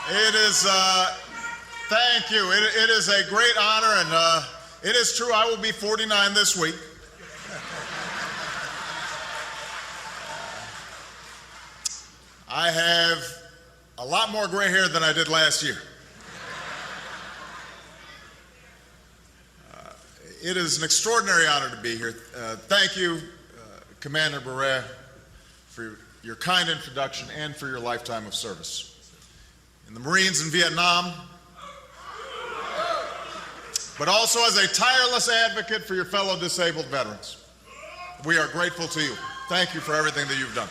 It is, thank you. It is a great honor, and it is true, I will be 49 this week. I have a lot more gray hair than I did last year. It is an extraordinary honor to be here. Thank you, Commander Barrett, for your kind introduction and for your lifetime of service. In the Marines in Vietnam, but also as a tireless advocate for your fellow disabled veterans. We are grateful to you. Thank you for everything that you've done.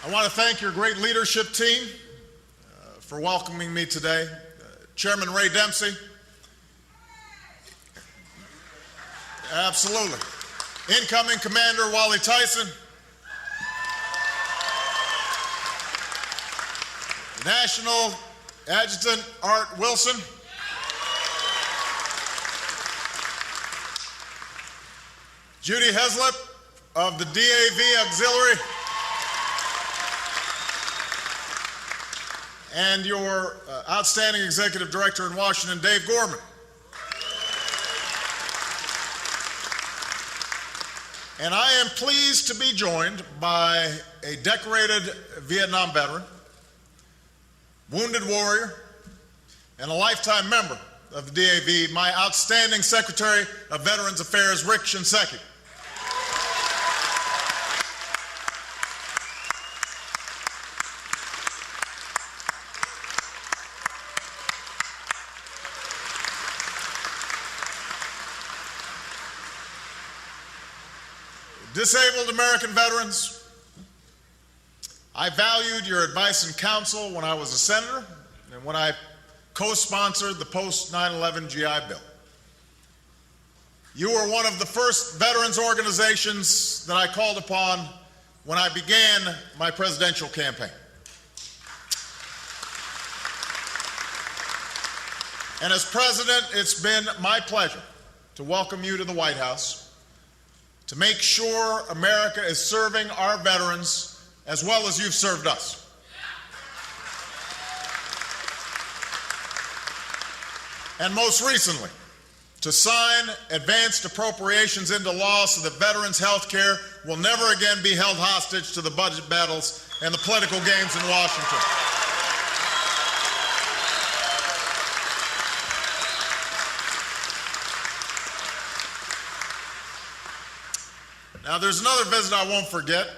I want to thank your great leadership team for welcoming me today. Chairman Ray Dempsey. Absolutely. Incoming Commander Wally Tyson. National Adjutant Art Wilson. Judy Heslop of the DAV Auxiliary. And your outstanding Executive Director in Washington, Dave Gorman. And I am pleased to be joined by a decorated Vietnam veteran, wounded warrior, and a lifetime member of the DAV, my outstanding Secretary of Veterans Affairs, Rick Shinseki. Disabled American veterans, I valued your advice and counsel when I was a senator and when I co-sponsored the post-9/11 GI Bill. You were one of the first veterans organizations that I called upon when I began my presidential campaign. And as president, it's been my pleasure to welcome you to the White House to make sure America is serving our veterans as well as you've served us. And most recently, to sign advanced appropriations into law so that veterans' health care will never again be held hostage to the budget battles and the political games in Washington. Now, there's another visit I won't forget.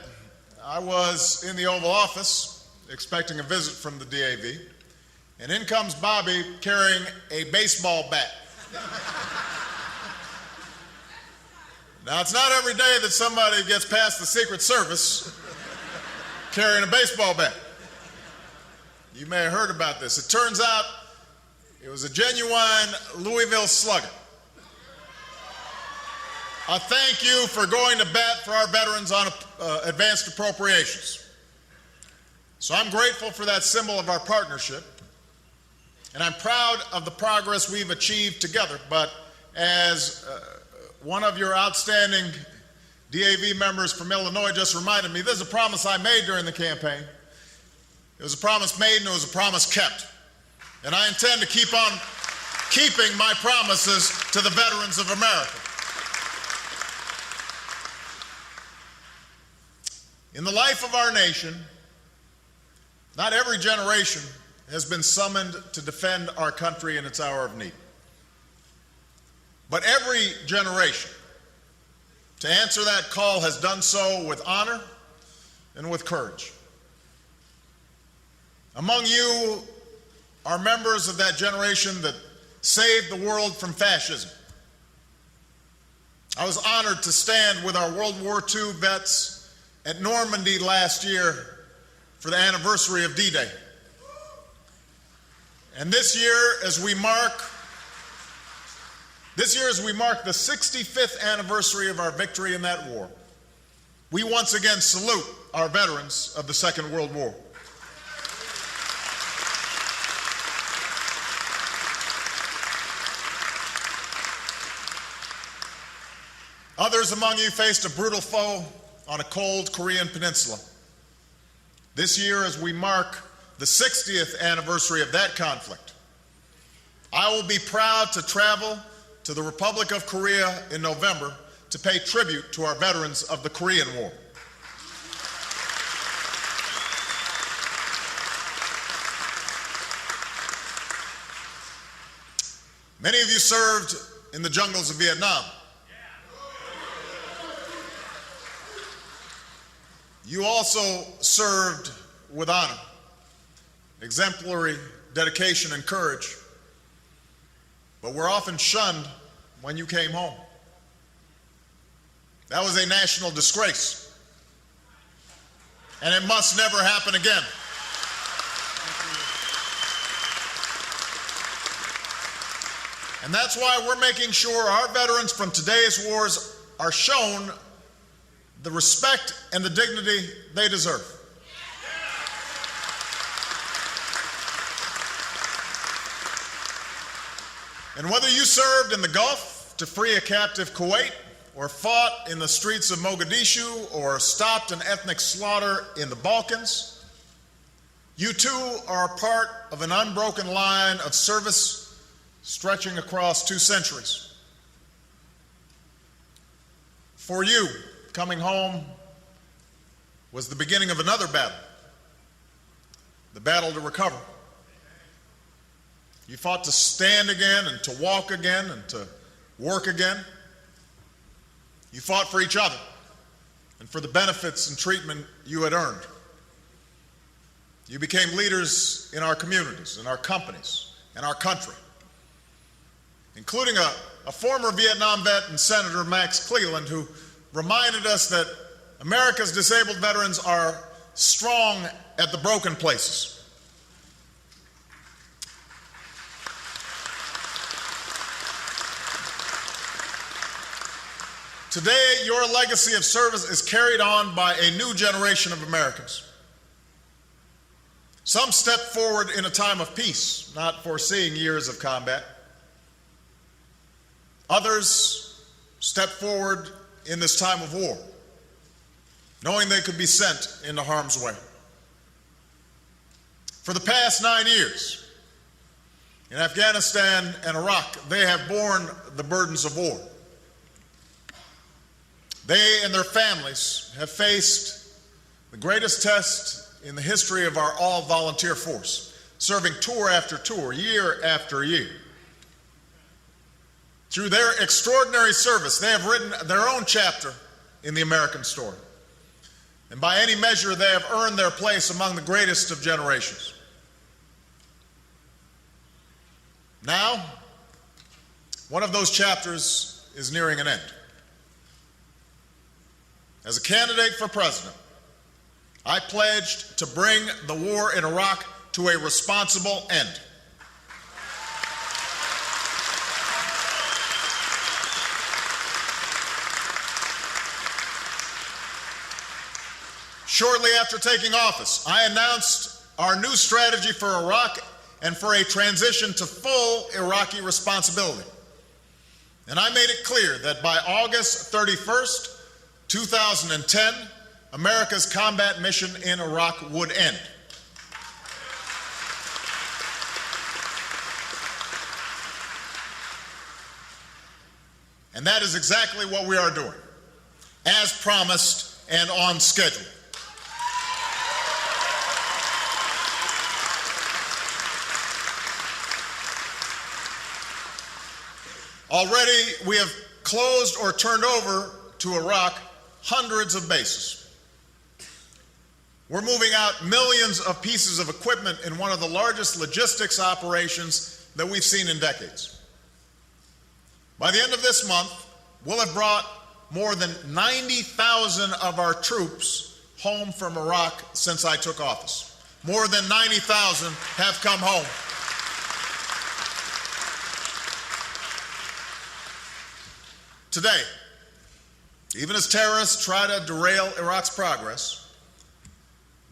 I was in the Oval Office expecting a visit from the DAV, and in comes Bobby carrying a baseball bat. Now, it's not every day that somebody gets past the Secret Service carrying a baseball bat. You may have heard about this. It turns out it was a genuine Louisville Slugger. I thank you for going to bat for our veterans on advanced appropriations. So I'm grateful for that symbol of our partnership, and I'm proud of the progress we've achieved together. But as one of your outstanding DAV members from Illinois just reminded me, there's a promise I made during the campaign. It was a promise made and it was a promise kept. And I intend to keep on keeping my promises to the veterans of America. In the life of our nation, not every generation has been summoned to defend our country in its hour of need. But every generation, to answer that call, has done so with honor and with courage. Among you are members of that generation that saved the world from fascism. I was honored to stand with our World War II vets at Normandy last year for the anniversary of D-Day. And this year, as we mark the 65th anniversary of our victory in that war, we once again salute our veterans of the Second World War. Other Others among you faced a brutal foe on a cold Korean peninsula. This year, as we mark the 60th anniversary of that conflict, I will be proud to travel to the Republic of Korea in November to pay tribute to our veterans of the Korean War. Many of you served in the jungles of Vietnam. You also served with honor, exemplary dedication and courage, but were often shunned when you came home. That was a national disgrace, and it must never happen again. And that's why we're making sure our veterans from today's wars are shown the respect and the dignity they deserve. And whether you served in the Gulf to free a captive Kuwait, or fought in the streets of Mogadishu, or stopped an ethnic slaughter in the Balkans, you too are a part of an unbroken line of service stretching across 2 centuries. For you, coming home was the beginning of another battle, the battle to recover. You fought to stand again and to walk again and to work again. You fought for each other and for the benefits and treatment you had earned. You became leaders in our communities, in our companies, in our country, including a former Vietnam vet and Senator Max Cleland, who reminded us that America's disabled veterans are strong at the broken places. Today, your legacy of service is carried on by a new generation of Americans. Some stepped forward in a time of peace, not foreseeing years of combat. Others stepped forward in this time of war, knowing they could be sent into harm's way. For the past 9 years, in Afghanistan and Iraq, they have borne the burdens of war. They and their families have faced the greatest test in the history of our all-volunteer force, serving tour after tour, year after year. Through their extraordinary service, they have written their own chapter in the American story. And by any measure, they have earned their place among the greatest of generations. Now, one of those chapters is nearing an end. As a candidate for president, I pledged to bring the war in Iraq to a responsible end. Shortly after taking office, I announced our new strategy for Iraq and for a transition to full Iraqi responsibility. And I made it clear that by August 31st, 2010, America's combat mission in Iraq would end. And that is exactly what we are doing, as promised and on schedule. Already, we have closed or turned over to Iraq hundreds of bases. We're moving out millions of pieces of equipment in one of the largest logistics operations that we've seen in decades. By the end of this month, we'll have brought more than 90,000 of our troops home from Iraq since I took office. More than 90,000 have come home. Today, even as terrorists try to derail Iraq's progress,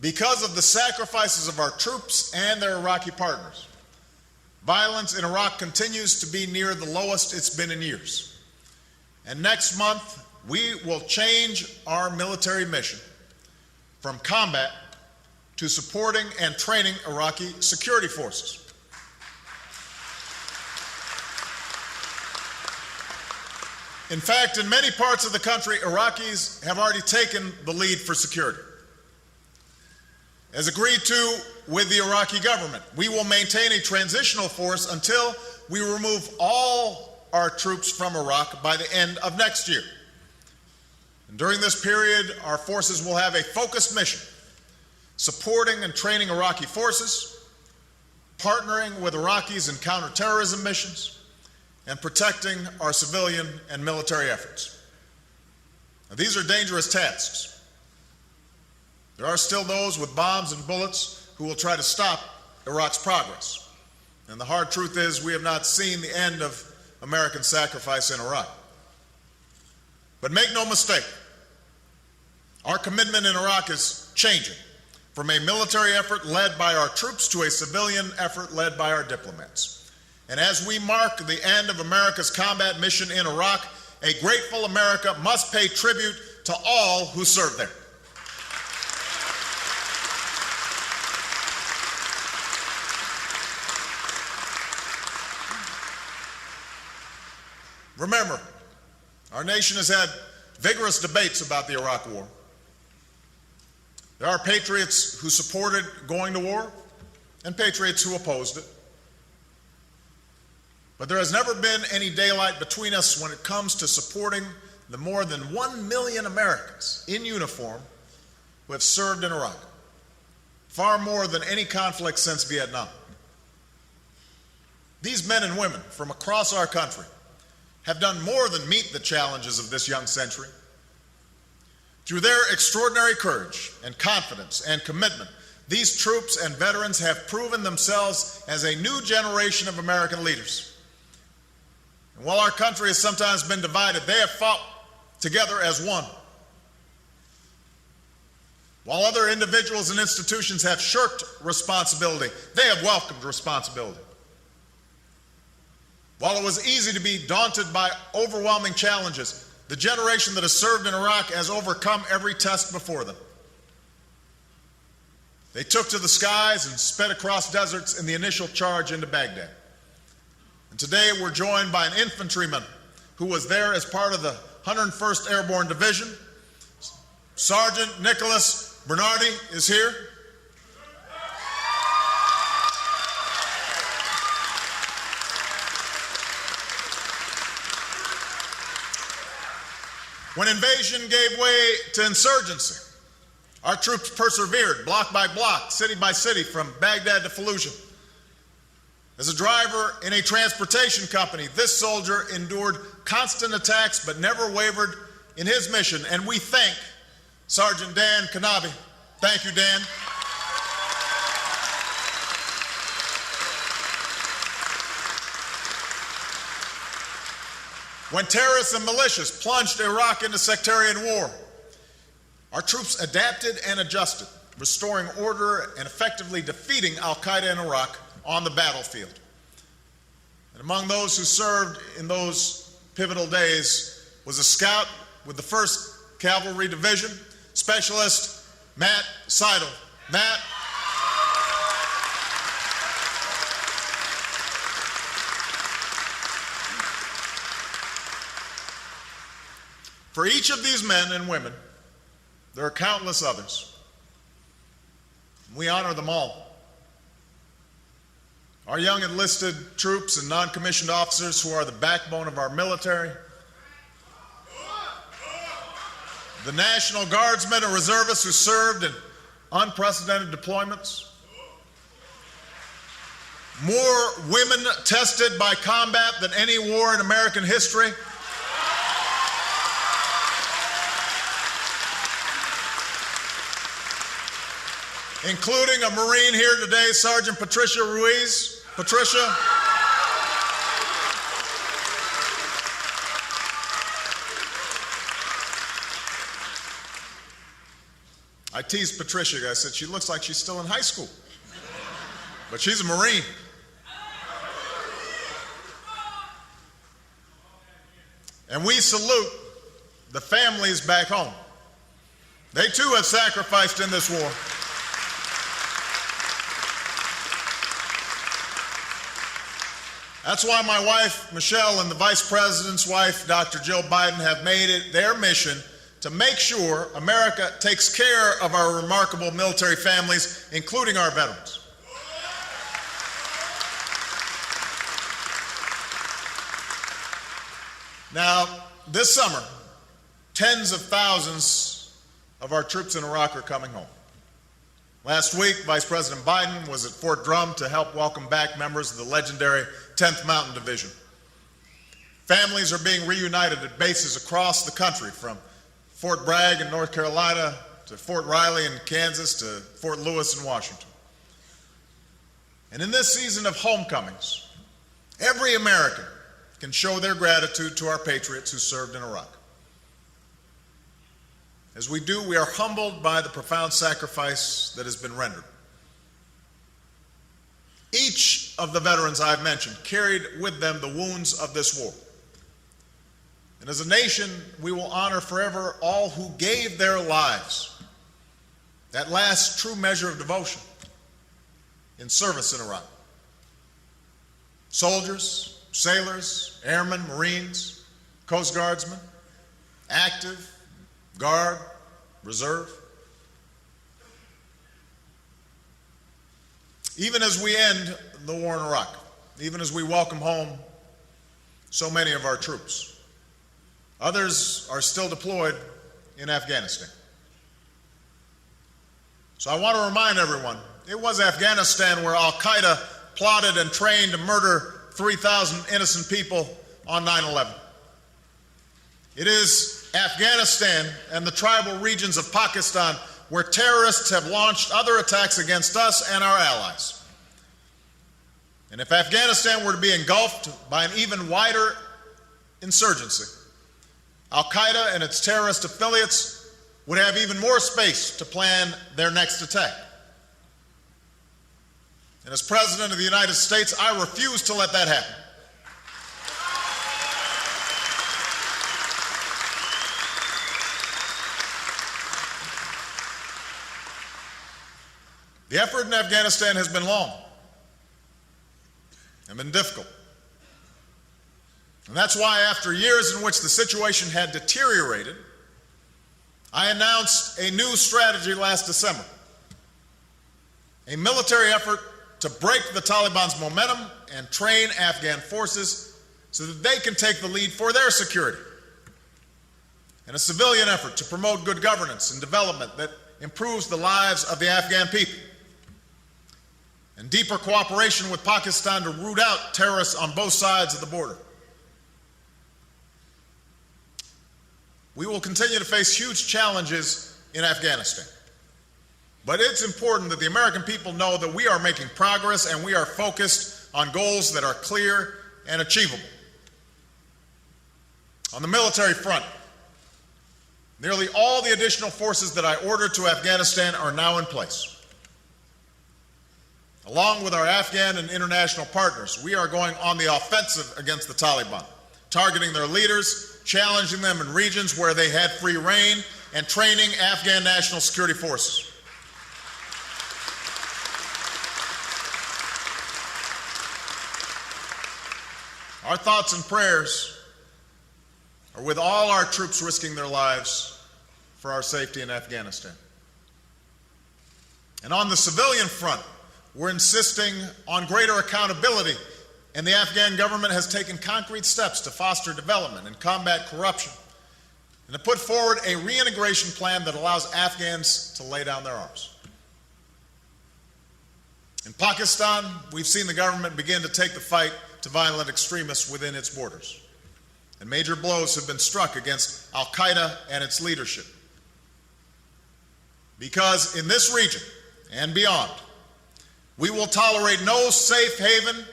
because of the sacrifices of our troops and their Iraqi partners, violence in Iraq continues to be near the lowest it's been in years. And next month, we will change our military mission from combat to supporting and training Iraqi security forces. In fact, in many parts of the country, Iraqis have already taken the lead for security. As agreed to with the Iraqi government, we will maintain a transitional force until we remove all our troops from Iraq by the end of next year. And during this period, our forces will have a focused mission, supporting and training Iraqi forces, partnering with Iraqis in counterterrorism missions, and protecting our civilian and military efforts. Now, these are dangerous tasks. There are still those with bombs and bullets who will try to stop Iraq's progress. And the hard truth is, we have not seen the end of American sacrifice in Iraq. But make no mistake, our commitment in Iraq is changing from a military effort led by our troops to a civilian effort led by our diplomats. And as we mark the end of America's combat mission in Iraq, a grateful America must pay tribute to all who served there. Remember, our nation has had vigorous debates about the Iraq War. There are patriots who supported going to war and patriots who opposed it. But there has never been any daylight between us when it comes to supporting the more than 1 million Americans in uniform who have served in Iraq, far more than any conflict since Vietnam. These men and women from across our country have done more than meet the challenges of this young century. Through their extraordinary courage and confidence and commitment, these troops and veterans have proven themselves as a new generation of American leaders. And while our country has sometimes been divided, they have fought together as one. While other individuals and institutions have shirked responsibility, they have welcomed responsibility. While it was easy to be daunted by overwhelming challenges, the generation that has served in Iraq has overcome every test before them. They took to the skies and sped across deserts in the initial charge into Baghdad. And today we're joined by an infantryman who was there as part of the 101st Airborne Division. Sergeant Nicholas Bernardi is here. When invasion gave way to insurgency, our troops persevered block by block, city by city, from Baghdad to Fallujah. As a driver in a transportation company, this soldier endured constant attacks but never wavered in his mission. And we thank Sergeant Dan Kanabi. Thank you, Dan. When terrorists and militias plunged Iraq into sectarian war, our troops adapted and adjusted, restoring order and effectively defeating al-Qaeda in Iraq on the battlefield. And among those who served in those pivotal days was a scout with the 1st Cavalry Division, Specialist Matt Seidel. Matt. For each of these men and women, there are countless others. We honor them all. Our young enlisted troops and non-commissioned officers who are the backbone of our military, the National Guardsmen and reservists who served in unprecedented deployments, more women tested by combat than any war in American history, including a Marine here today, Sergeant Patricia Ruiz. Patricia. I teased Patricia. I said, she looks like she's still in high school. But she's a Marine. And we salute the families back home. They too have sacrificed in this war. That's why my wife, Michelle, and the Vice President's wife, Dr. Jill Biden, have made it their mission to make sure America takes care of our remarkable military families, including our veterans. Now, this summer, tens of thousands of our troops in Iraq are coming home. Last week, Vice President Biden was at Fort Drum to help welcome back members of the legendary 10th Mountain Division. Families are being reunited at bases across the country, from Fort Bragg in North Carolina to Fort Riley in Kansas to Fort Lewis in Washington. And in this season of homecomings, every American can show their gratitude to our patriots who served in Iraq. As we do, we are humbled by the profound sacrifice that has been rendered. Each of the veterans I've mentioned carried with them the wounds of this war. And as a nation, we will honor forever all who gave their lives, that last true measure of devotion, in service in Iraq. Soldiers, sailors, airmen, Marines, Coast Guardsmen, active, Guard, Reserve. Even as we end the war in Iraq, even as we welcome home so many of our troops, others are still deployed in Afghanistan. So I want to remind everyone, it was Afghanistan where Al-Qaeda plotted and trained to murder 3,000 innocent people on 9/11. It is Afghanistan and the tribal regions of Pakistan where terrorists have launched other attacks against us and our allies. And if Afghanistan were to be engulfed by an even wider insurgency, Al-Qaeda and its terrorist affiliates would have even more space to plan their next attack. And as President of the United States, I refuse to let that happen. The effort in Afghanistan has been long and been difficult. And that's why, after years in which the situation had deteriorated, I announced a new strategy last December. A military effort to break the Taliban's momentum and train Afghan forces so that they can take the lead for their security. And a civilian effort to promote good governance and development that improves the lives of the Afghan people. And deeper cooperation with Pakistan to root out terrorists on both sides of the border. We will continue to face huge challenges in Afghanistan. But it's important that the American people know that we are making progress and we are focused on goals that are clear and achievable. On the military front, nearly all the additional forces that I ordered to Afghanistan are now in place. Along with our Afghan and international partners, we are going on the offensive against the Taliban, targeting their leaders, challenging them in regions where they had free rein, and training Afghan national security forces. Our thoughts and prayers are with all our troops risking their lives for our safety in Afghanistan. And on the civilian front, we're insisting on greater accountability, and the Afghan government has taken concrete steps to foster development and combat corruption, and to put forward a reintegration plan that allows Afghans to lay down their arms. In Pakistan, we've seen the government begin to take the fight to violent extremists within its borders, and major blows have been struck against Al-Qaeda and its leadership. Because in this region and beyond, we will tolerate no safe haven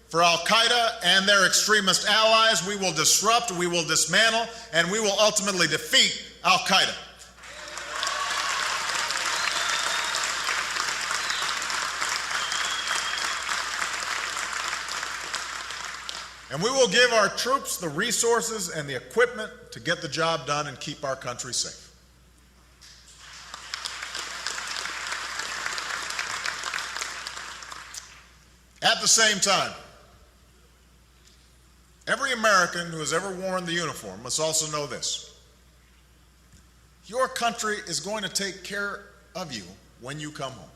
for Al-Qaeda and their extremist allies. We will disrupt, we will dismantle, and we will ultimately defeat Al-Qaeda. And we will give our troops the resources and the equipment to get the job done and keep our country safe. At the same time, every American who has ever worn the uniform must also know this: your country is going to take care of you when you come home.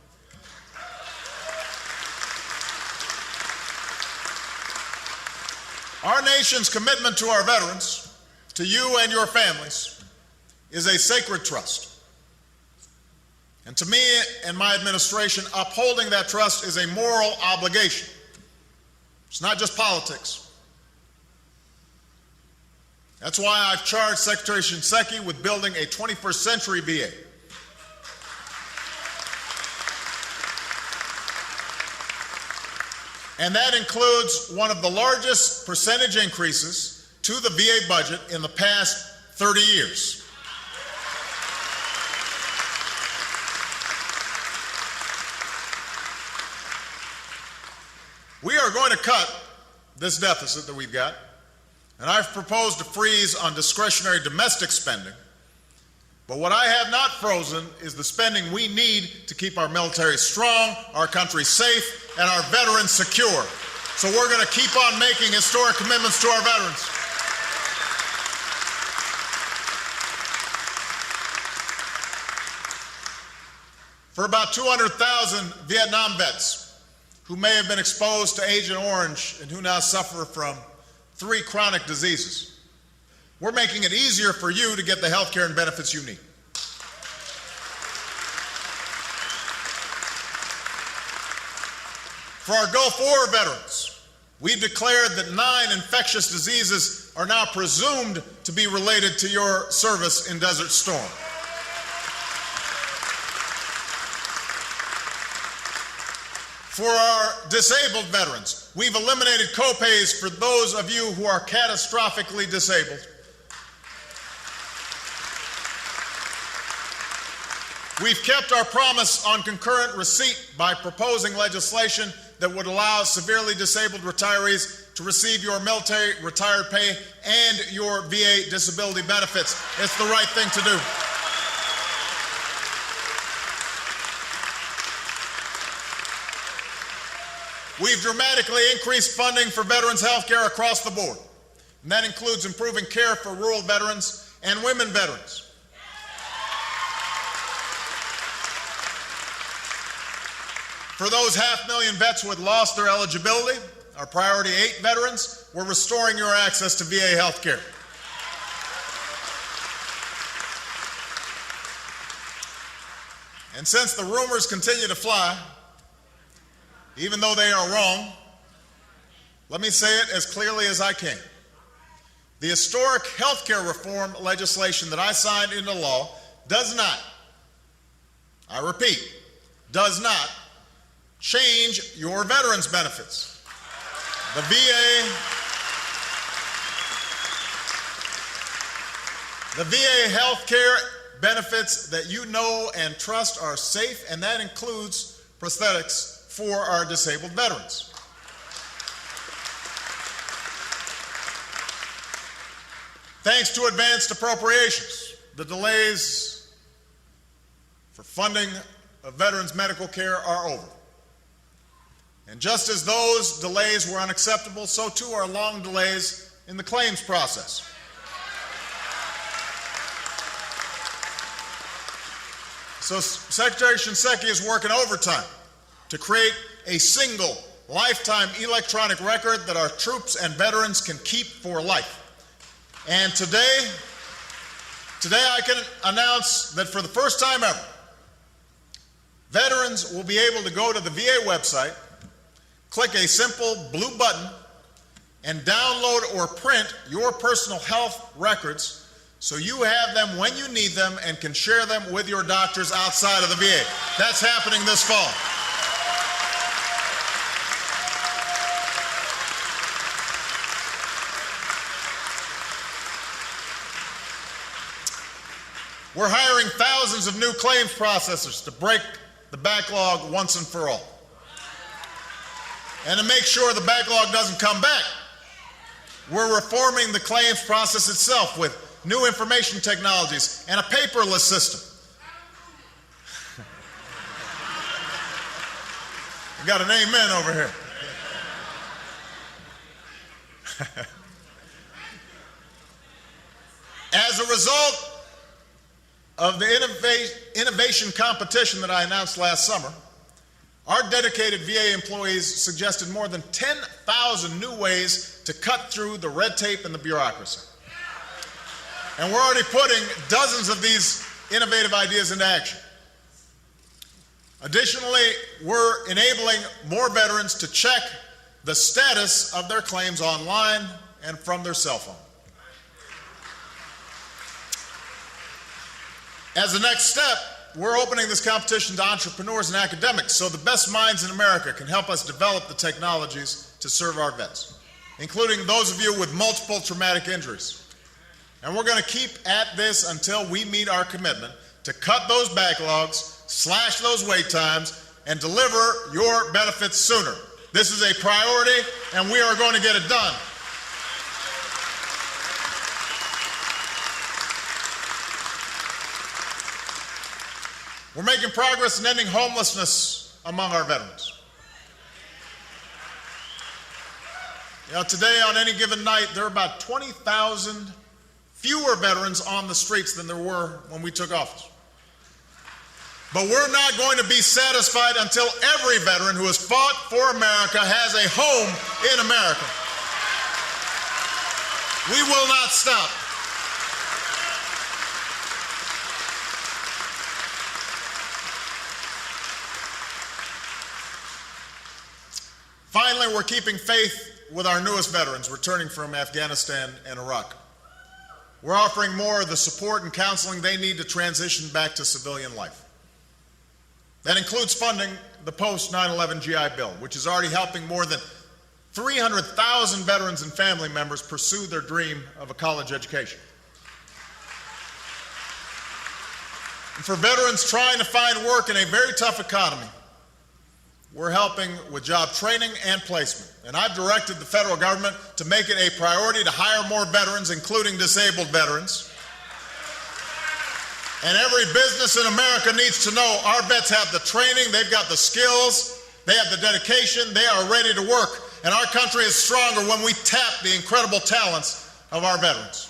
Our nation's commitment to our veterans, to you and your families, is a sacred trust. And to me and my administration, upholding that trust is a moral obligation. It's not just politics. That's why I've charged Secretary Shinseki with building a 21st century VA. And that includes one of the largest percentage increases to the VA budget in the past 30 years. We are going to cut this deficit that we've got, and I've proposed a freeze on discretionary domestic spending. But what I have not frozen is the spending we need to keep our military strong, our country safe, and our veterans secure. So we're going to keep on making historic commitments to our veterans. For about 200,000 Vietnam vets who may have been exposed to Agent Orange and who now suffer from 3 chronic diseases, we're making it easier for you to get the health care and benefits you need. For our Gulf War veterans, we've declared that 9 infectious diseases are now presumed to be related to your service in Desert Storm. For our disabled veterans, we've eliminated copays for those of you who are catastrophically disabled. We've kept our promise on concurrent receipt by proposing legislation that would allow severely disabled retirees to receive your military retired pay and your VA disability benefits. It's the right thing to do. We've dramatically increased funding for veterans health care across the board, and that includes improving care for rural veterans and women veterans. For those 500,000 vets who had lost their eligibility, our Priority 8 veterans, we're restoring your access to VA health care. And since the rumors continue to fly, even though they are wrong, let me say it as clearly as I can. The historic health care reform legislation that I signed into law does not, I repeat, does not change your veterans' benefits. The VA health care benefits that you know and trust are safe, and that includes prosthetics for our disabled veterans. Thanks to advanced appropriations, the delays for funding of veterans' medical care are over. And just as those delays were unacceptable, so too are long delays in the claims process. So Secretary Shinseki is working overtime to create a single lifetime electronic record that our troops and veterans can keep for life. And today I can announce that for the first time ever, veterans will be able to go to the VA website, click a simple blue button, and download or print your personal health records so you have them when you need them and can share them with your doctors outside of the VA. That's happening this fall. We're hiring thousands of new claims processors to break the backlog once and for all. And to make sure the backlog doesn't come back, We're reforming the claims process itself with new information technologies and a paperless system. I got an amen over here. As a result of the innovation competition that I announced last summer, our dedicated VA employees suggested more than 10,000 new ways to cut through the red tape and the bureaucracy. And we're already putting dozens of these innovative ideas into action. Additionally, we're enabling more veterans to check the status of their claims online and from their cell phone. As the next step, we're opening this competition to entrepreneurs and academics so the best minds in America can help us develop the technologies to serve our vets, including those of you with multiple traumatic injuries. And we're going to keep at this until we meet our commitment to cut those backlogs, slash those wait times, and deliver your benefits sooner. This is a priority, and we are going to get it done. We're making progress in ending homelessness among our veterans. You know, today, on any given night, there are about 20,000 fewer veterans on the streets than there were when we took office. But we're not going to be satisfied until every veteran who has fought for America has a home in America. We will not stop. Finally, we're keeping faith with our newest veterans returning from Afghanistan and Iraq. We're offering more of the support and counseling they need to transition back to civilian life. That includes funding the post-9/11 GI Bill, which is already helping more than 300,000 veterans and family members pursue their dream of a college education. And for veterans trying to find work in a very tough economy, we're helping with job training and placement. And I've directed the federal government to make it a priority to hire more veterans, including disabled veterans. And every business in America needs to know our vets have the training, they've got the skills, they have the dedication, they are ready to work. And our country is stronger when we tap the incredible talents of our veterans.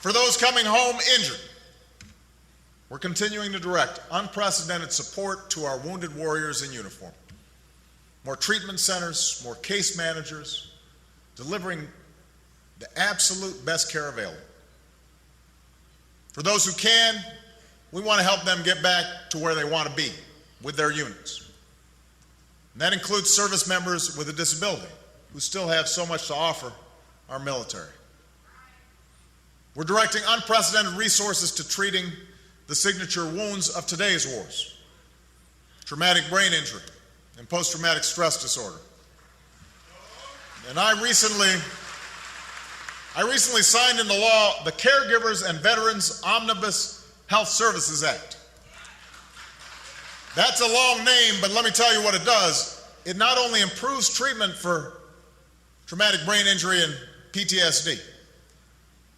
For those coming home injured, we're continuing to direct unprecedented support to our wounded warriors in uniform. More treatment centers, more case managers, delivering the absolute best care available. For those who can, we want to help them get back to where they want to be with their units. And that includes service members with a disability who still have so much to offer our military. We're directing unprecedented resources to treating the signature wounds of today's wars: traumatic brain injury and post-traumatic stress disorder. And I recently signed into law the Caregivers and Veterans Omnibus Health Services Act. That's a long name, but let me tell you what it does. It not only improves treatment for traumatic brain injury and PTSD,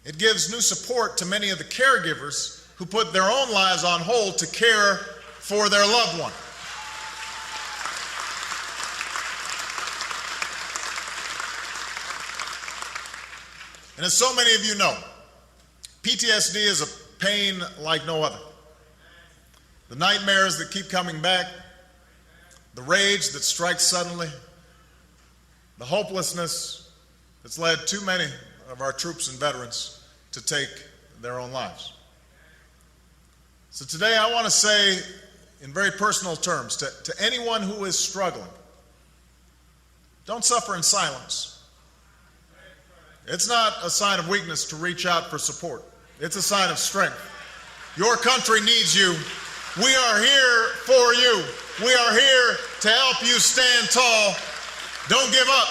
it gives new support to many of the caregivers who put their own lives on hold to care for their loved one. And as so many of you know, PTSD is a pain like no other. The nightmares that keep coming back, the rage that strikes suddenly, the hopelessness that's led too many of our troops and veterans to take their own lives. So today I want to say, in very personal terms, to anyone who is struggling, don't suffer in silence. It's not a sign of weakness to reach out for support. It's a sign of strength. Your country needs you. We are here for you. We are here to help you stand tall. Don't give up.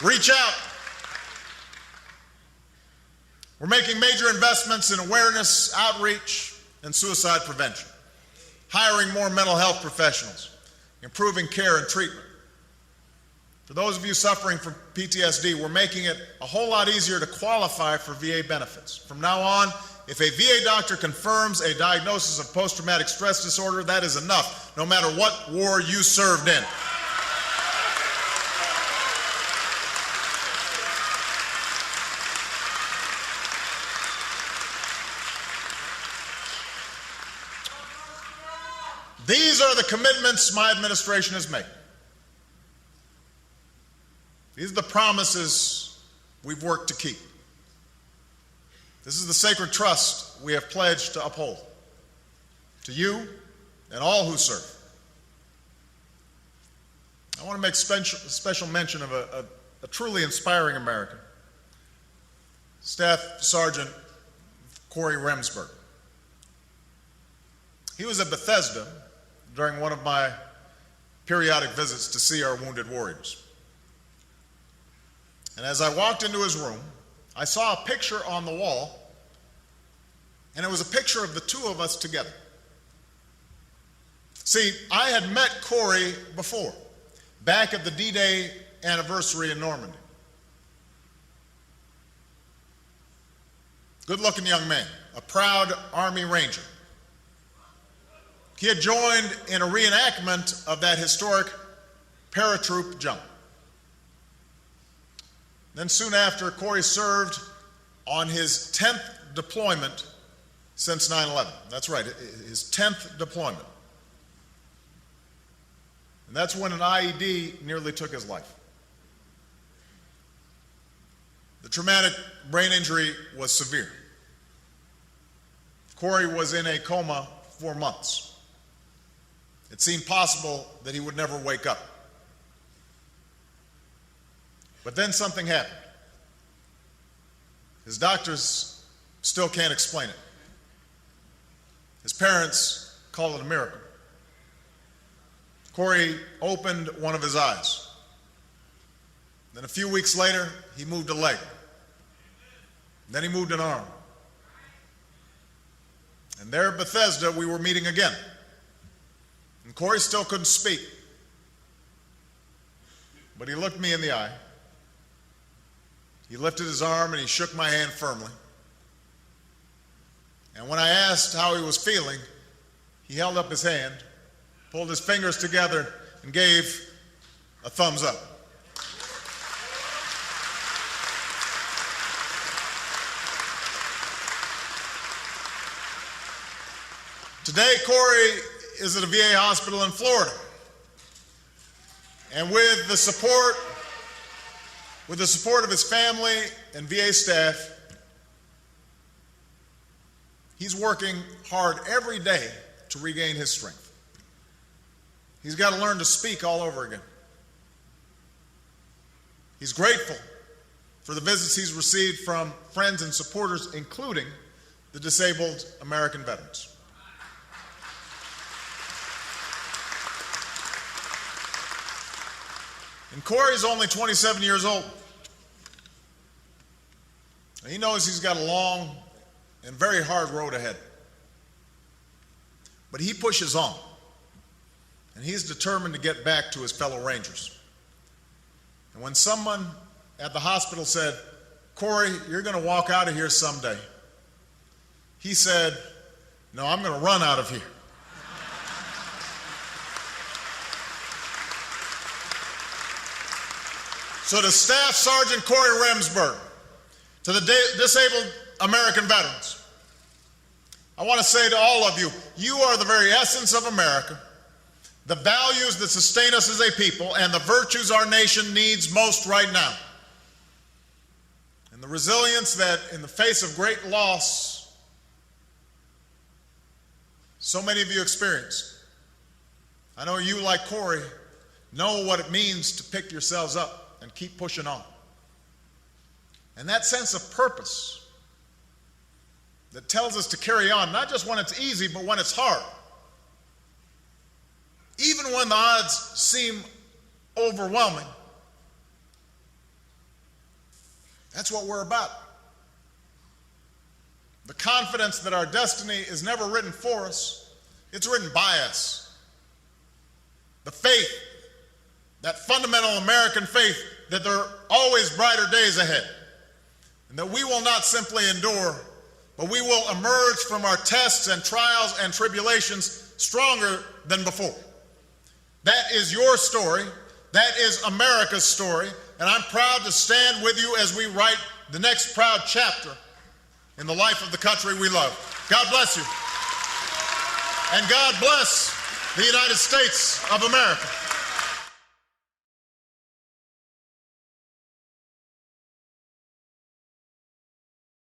Reach out. We're making major investments in awareness, outreach, and suicide prevention. hiring more mental health professionals, improving care and treatment. For those of you suffering from PTSD, we're making it a whole lot easier to qualify for VA benefits. From now on, if a VA doctor confirms a diagnosis of post-traumatic stress disorder, that is enough, no matter what war you served in. These are the commitments my administration has made. These are the promises we've worked to keep. This is the sacred trust we have pledged to uphold, to you and all who serve. I want to make special mention of a truly inspiring American, Staff Sergeant Corey Remsburg. He was at Bethesda during one of my periodic visits to see our wounded warriors. And as I walked into his room, I saw a picture on the wall, and it was a picture of the two of us together. See, I had met Corey before, back at the D-Day anniversary in Normandy. Good-looking young man, a proud Army Ranger. He had joined in a reenactment of that historic paratroop jump. Then soon after, Corey served on his 10th deployment since 9/11. That's right, his 10th deployment. And that's when an IED nearly took his life. The traumatic brain injury was severe. Corey was in a coma for months. It seemed possible that he would never wake up. But then something happened. His doctors still can't explain it. His parents call it a miracle. Corey opened one of his eyes. Then a few weeks later, he moved a leg. Then he moved an arm. And there at Bethesda, we were meeting again. And Corey still couldn't speak. But he looked me in the eye. He lifted his arm and he shook my hand firmly. And when I asked how he was feeling, he held up his hand, pulled his fingers together, and gave a thumbs up. Today, Corey is at a VA hospital in Florida. And with the support of his family and VA staff, he's working hard every day to regain his strength. He's got to learn to speak all over again. He's grateful for the visits he's received from friends and supporters, including the disabled American veterans. And Corey's only 27 years old. He knows he's got a long and very hard road ahead. But he pushes on, and he's determined to get back to his fellow Rangers. And when someone at the hospital said, "Corey, you're going to walk out of here someday," he said, "No, I'm going to run out of here." So to Staff Sergeant Corey Remsburg, to the disabled American veterans, I want to say to all of you, you are the very essence of America, the values that sustain us as a people, and the virtues our nation needs most right now. And the resilience that, in the face of great loss, so many of you experienced. I know you, like Corey, know what it means to pick yourselves up and keep pushing on. And that sense of purpose that tells us to carry on, not just when it's easy, but when it's hard. Even when the odds seem overwhelming. That's what we're about. The confidence that our destiny is never written for us, It's written by us. The faith, that fundamental American faith, that there are always brighter days ahead, and that we will not simply endure, but we will emerge from our tests and trials and tribulations stronger than before. That is your story. That is America's story. And I'm proud to stand with you as we write the next proud chapter in the life of the country we love. God bless you. And God bless the United States of America.